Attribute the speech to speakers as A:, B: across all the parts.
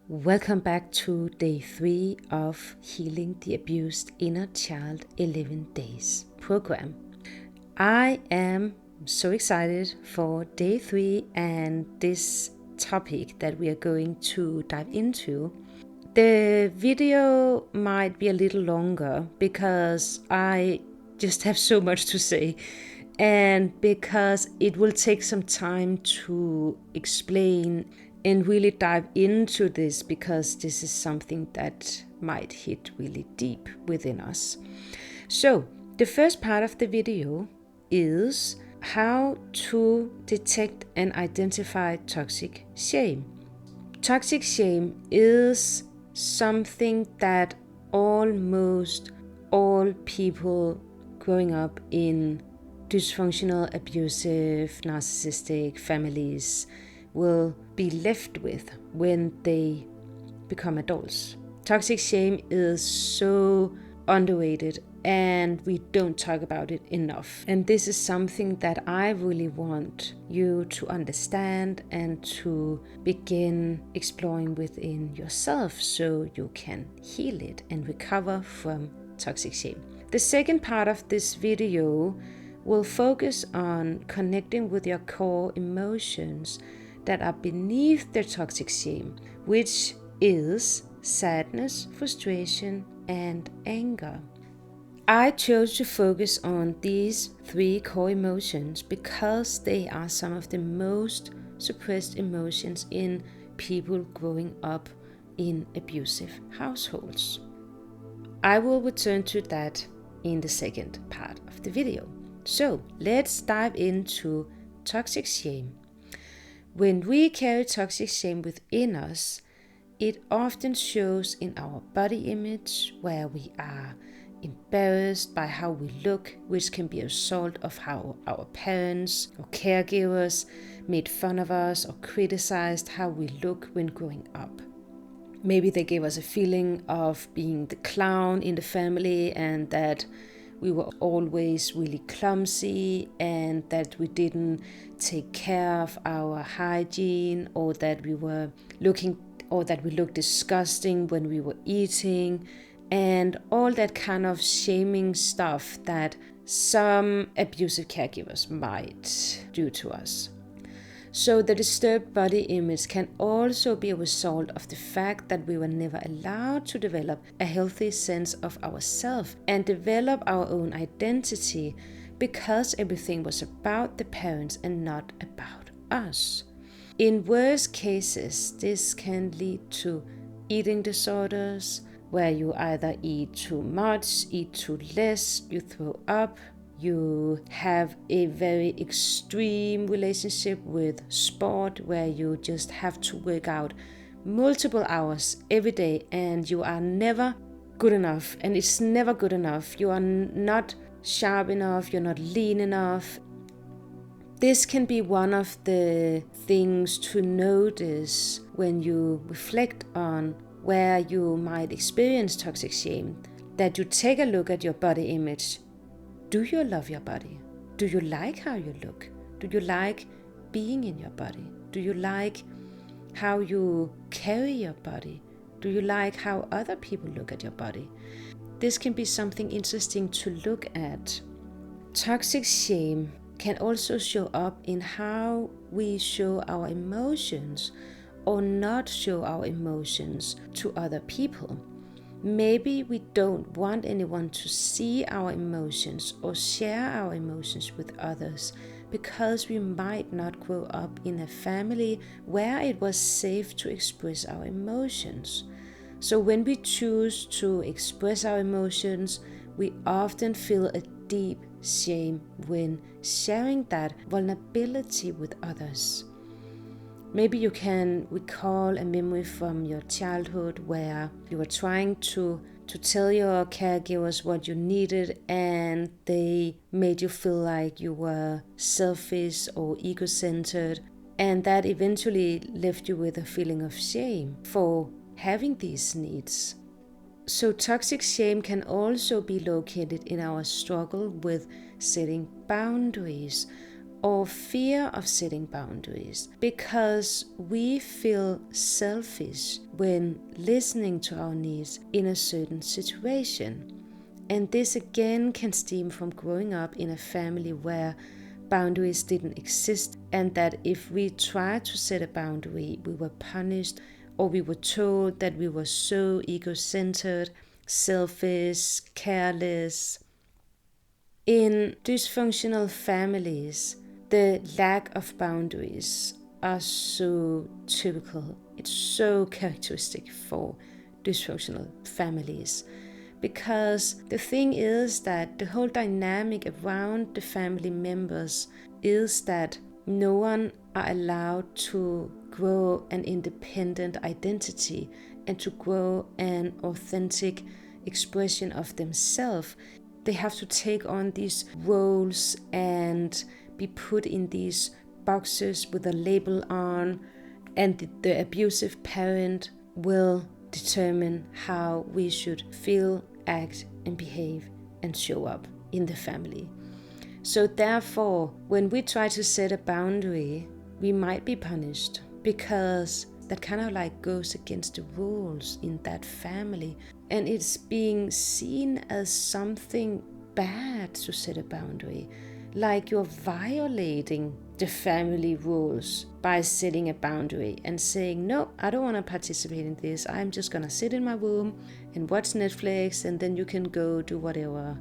A: Welcome back to day 3 of Healing the Abused Inner Child 11 Days program. I am so excited for day 3 and this topic that we are going to dive into. The video might be a little longer because I just have so much to say and because it will take some time to explain and really dive into this, because this is something that might hit really deep within us. So the first part of the video is how to detect and identify toxic shame. Toxic shame is something that almost all people growing up in dysfunctional, abusive, narcissistic families will be left with when they become adults. Toxic shame is so underrated and we don't talk about it enough. And this is something that I really want you to understand and to begin exploring within yourself so you can heal it and recover from toxic shame. The second part of this video will focus on connecting with your core emotions that are beneath the toxic shame, which is sadness, frustration, and anger. I chose to focus on these 3 core emotions because they are some of the most suppressed emotions in people growing up in abusive households. I will return to that in the second part of the video. So let's dive into toxic shame. When we carry toxic shame within us, it often shows in our body image, where we are embarrassed by how we look, which can be a result of how our parents or caregivers made fun of us or criticized how we look when growing up. Maybe they gave us a feeling of being the clown in the family and that we were always really clumsy and that we didn't take care of our hygiene, or that we looked disgusting when we were eating, and all that kind of shaming stuff that some abusive caregivers might do to us. So the disturbed body image can also be a result of the fact that we were never allowed to develop a healthy sense of ourselves and develop our own identity, because everything was about the parents and not about us. In worst cases, this can lead to eating disorders, where you either eat too much, eat too less, you throw up, you have a very extreme relationship with sport, where you just have to work out multiple hours every day and you are never good enough, and it's never good enough. You are not sharp enough, you're not lean enough. This can be one of the things to notice when you reflect on where you might experience toxic shame, that you take a look at your body image. Do you love your body? Do you like how you look? Do you like being in your body? Do you like how you carry your body? Do you like how other people look at your body? This can be something interesting to look at. Toxic shame can also show up in how we show our emotions or not show our emotions to other people. Maybe we don't want anyone to see our emotions or share our emotions with others because we might not grow up in a family where it was safe to express our emotions. So when we choose to express our emotions, we often feel a deep shame when sharing that vulnerability with others. Maybe you can recall a memory from your childhood where you were trying to tell your caregivers what you needed, and they made you feel like you were selfish or ego-centered, and that eventually left you with a feeling of shame for having these needs. So toxic shame can also be located in our struggle with setting boundaries, or fear of setting boundaries, because we feel selfish when listening to our needs in a certain situation. And this again can stem from growing up in a family where boundaries didn't exist, and that if we tried to set a boundary, we were punished, or we were told that we were so ego-centered, selfish, careless. In dysfunctional families, the lack of boundaries are so typical. It's so characteristic for dysfunctional families. Because the thing is that the whole dynamic around the family members is that no one are allowed to grow an independent identity and to grow an authentic expression of themselves. They have to take on these roles and be put in these boxes with a label on, and the abusive parent will determine how we should feel, act, and behave and show up in the family. So therefore, when we try to set a boundary, we might be punished, because that kind of like goes against the rules in that family, and it's being seen as something bad to set a boundary, like you're violating the family rules by setting a boundary and saying, no, I don't want to participate in this. I'm just going to sit in my room and watch Netflix, and then you can go do whatever.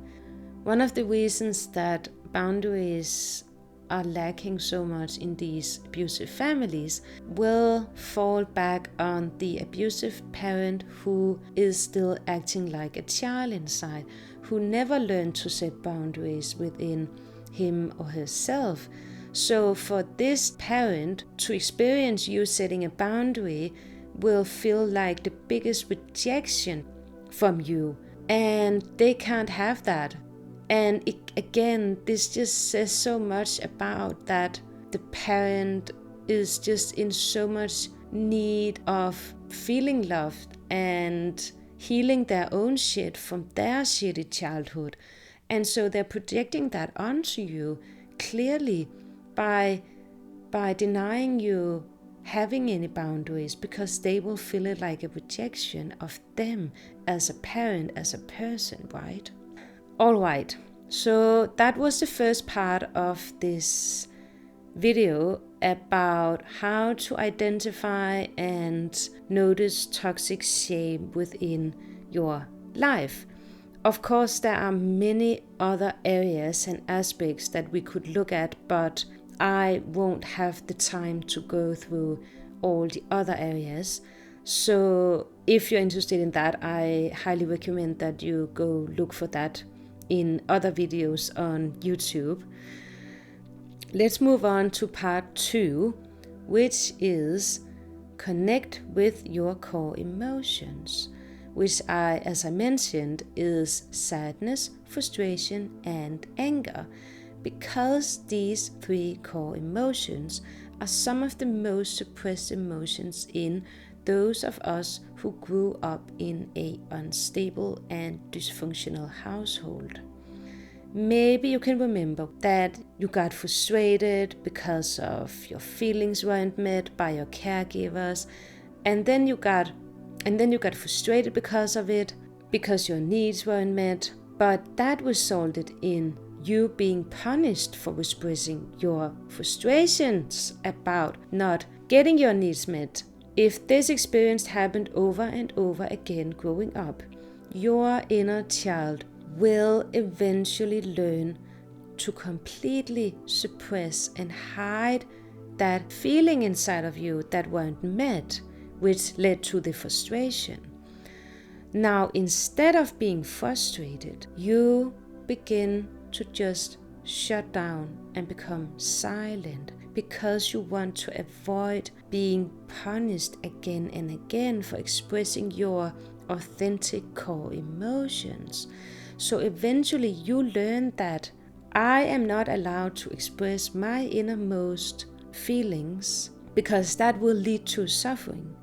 A: One of the reasons that boundaries are lacking so much in these abusive families will fall back on the abusive parent who is still acting like a child inside, who never learned to set boundaries within him or herself. So for this parent to experience you setting a boundary will feel like the biggest rejection from you, and they can't have that. And again, this just says so much about that the parent is just in so much need of feeling loved and healing their own shit from their shitty childhood. And so they're projecting that onto you clearly by denying you having any boundaries, because they will feel it like a rejection of them as a parent, as a person, right? All right, so that was the first part of this video about how to identify and notice toxic shame within your life. Of course, there are many other areas and aspects that we could look at, but I won't have the time to go through all the other areas. So if you're interested in that, I highly recommend that you go look for that in other videos on YouTube. Let's move on to part 2, which is connect with your core emotions, which as I mentioned, is sadness, frustration, and anger, because these 3 core emotions are some of the most suppressed emotions in those of us who grew up in an unstable and dysfunctional household. Maybe you can remember that you got frustrated because of your feelings weren't met by your caregivers, and then you got frustrated because of it, because your needs weren't met, but that resulted in you being punished for expressing your frustrations about not getting your needs met. If this experience happened over and over again growing up, your inner child will eventually learn to completely suppress and hide that feeling inside of you that weren't met, which led to the frustration. Now, instead of being frustrated, you begin to just shut down and become silent, because you want to avoid being punished again and again for expressing your authentic core emotions. So eventually you learn that I am not allowed to express my innermost feelings, because that will lead to suffering.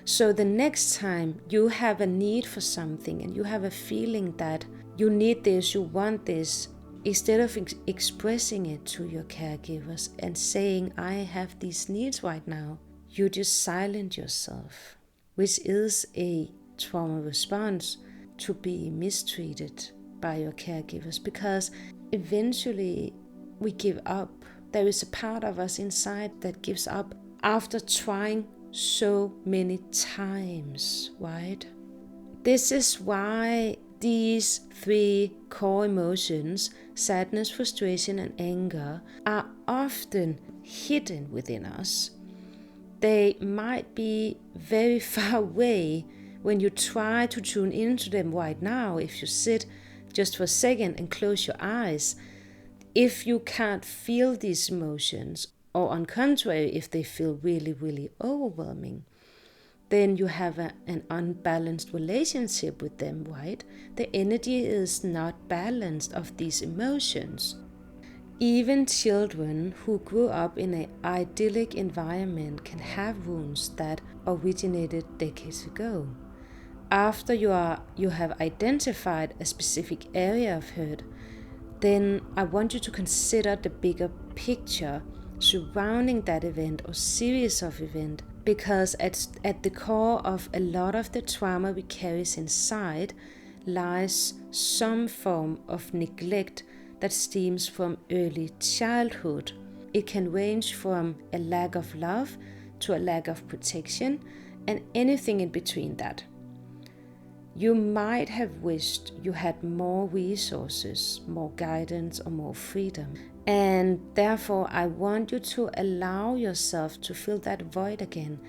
A: So the next time you have a need for something and you have a feeling that you need this, you want this, instead of expressing it to your caregivers and saying, I have these needs right now, you just silence yourself, which is a trauma response to be mistreated by your caregivers, because eventually we give up. There is a part of us inside that gives up after trying so many times, right? This is why these 3 core emotions, sadness, frustration, and anger, are often hidden within us. They might be very far away when you try to tune into them right now. If you sit just for a second and close your eyes, if you can't feel these emotions, or on contrary, if they feel really, really overwhelming, then you have an unbalanced relationship with them, right? The energy is not balanced of these emotions. Even children who grew up in an idyllic environment can have wounds that originated decades ago. After you have identified a specific area of hurt, then I want you to consider the bigger picture surrounding that event or series of events, because at the core of a lot of the trauma we carry inside lies some form of neglect that stems from early childhood. It can range from a lack of love to a lack of protection and anything in between that. You might have wished you had more resources, more guidance, or more freedom. And therefore, I want you to allow yourself to fill that void again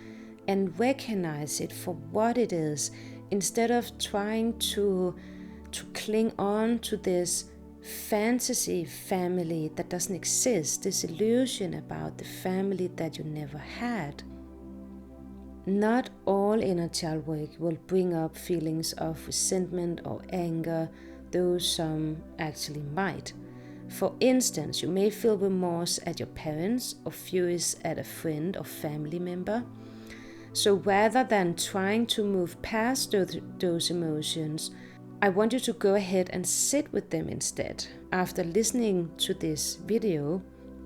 A: and recognize it for what it is, instead of trying to cling on to this fantasy family that doesn't exist, this illusion about the family that you never had. Not all inner child work will bring up feelings of resentment or anger, though some actually might. For instance, you may feel remorse at your parents or furious at a friend or family member. So rather than trying to move past those emotions, I want you to go ahead and sit with them instead after listening to this video.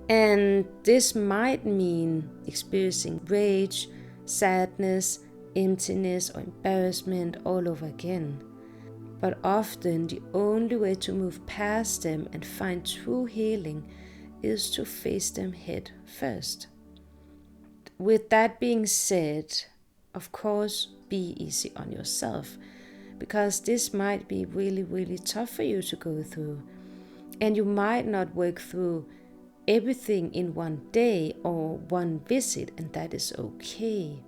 A: And this might mean experiencing rage, sadness, emptiness, or embarrassment all over again. But often the only way to move past them and find true healing is to face them head first. With that being said, of course, be easy on yourself, because this might be really, really tough for you to go through. And you might not work through everything in one day or one visit, and that is okay.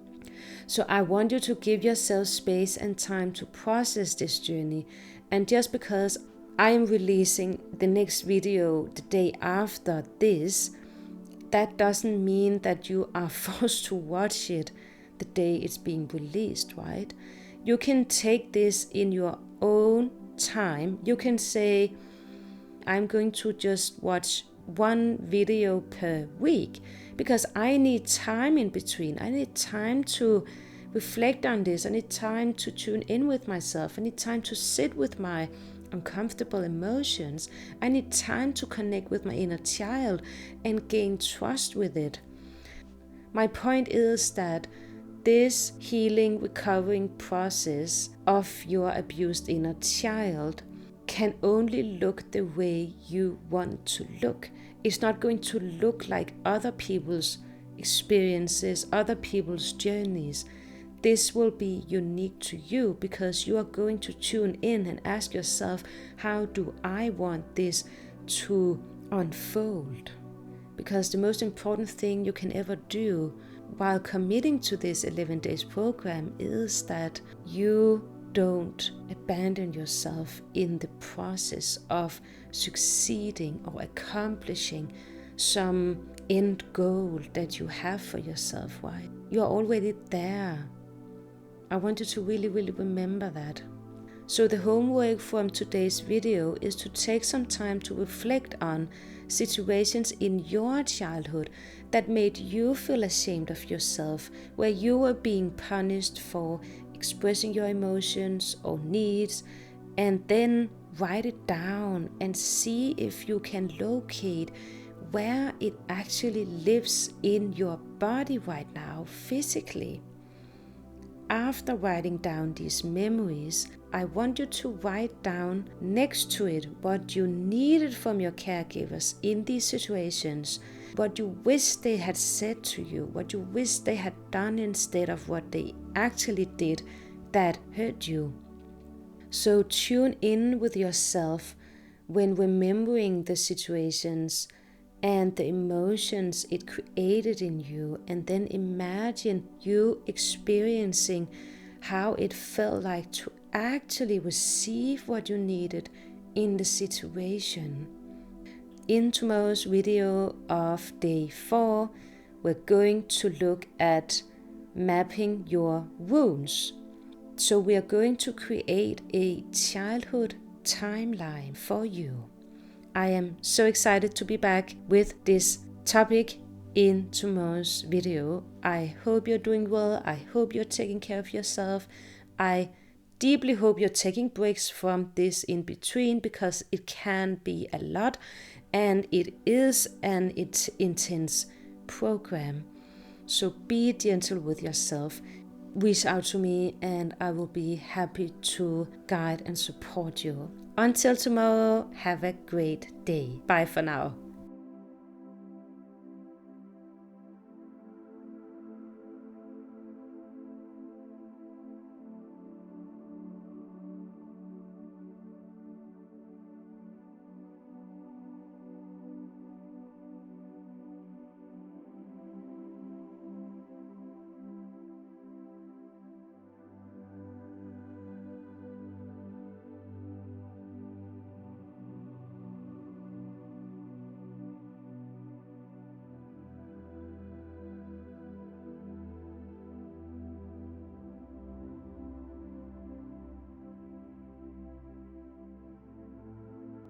A: So I want you to give yourself space and time to process this journey. And just because I am releasing the next video the day after this, that doesn't mean that you are forced to watch it the day it's being released, right? You can take this in your own time. You can say, I'm going to just watch one video per week, because I need time in between. I need time to reflect on this. I need time to tune in with myself. I need time to sit with my uncomfortable emotions. I need time to connect with my inner child and gain trust with it. My point is that this healing, recovering process of your abused inner child can only look the way you want to look. It's not going to look like other people's experiences, other people's journeys. This will be unique to you, because you are going to tune in and ask yourself, how do I want this to unfold? Because the most important thing you can ever do while committing to this 11 days program is that you don't abandon yourself in the process of succeeding or accomplishing some end goal that you have for yourself, right? You're already there. I want you to really, really remember that. So the homework from today's video is to take some time to reflect on situations in your childhood that made you feel ashamed of yourself, where you were being punished for expressing your emotions or needs, and then write it down and see if you can locate where it actually lives in your body right now, physically. After writing down these memories, I want you to write down next to it what you needed from your caregivers in these situations, what you wish they had said to you, what you wish they had done instead of what they actually did that hurt you. So tune in with yourself when remembering the situations and the emotions it created in you, and then imagine you experiencing how it felt like to actually receive what you needed in the situation. In tomorrow's video of day 4, we're going to look at mapping your wounds. So we are going to create a childhood timeline for you. I am so excited to be back with this topic in tomorrow's video. I hope you're doing well. I hope you're taking care of yourself. I deeply hope you're taking breaks from this in between, because it can be a lot and it is an intense program. So be gentle with yourself. Reach out to me and I will be happy to guide and support you. Until tomorrow, have a great day. Bye for now.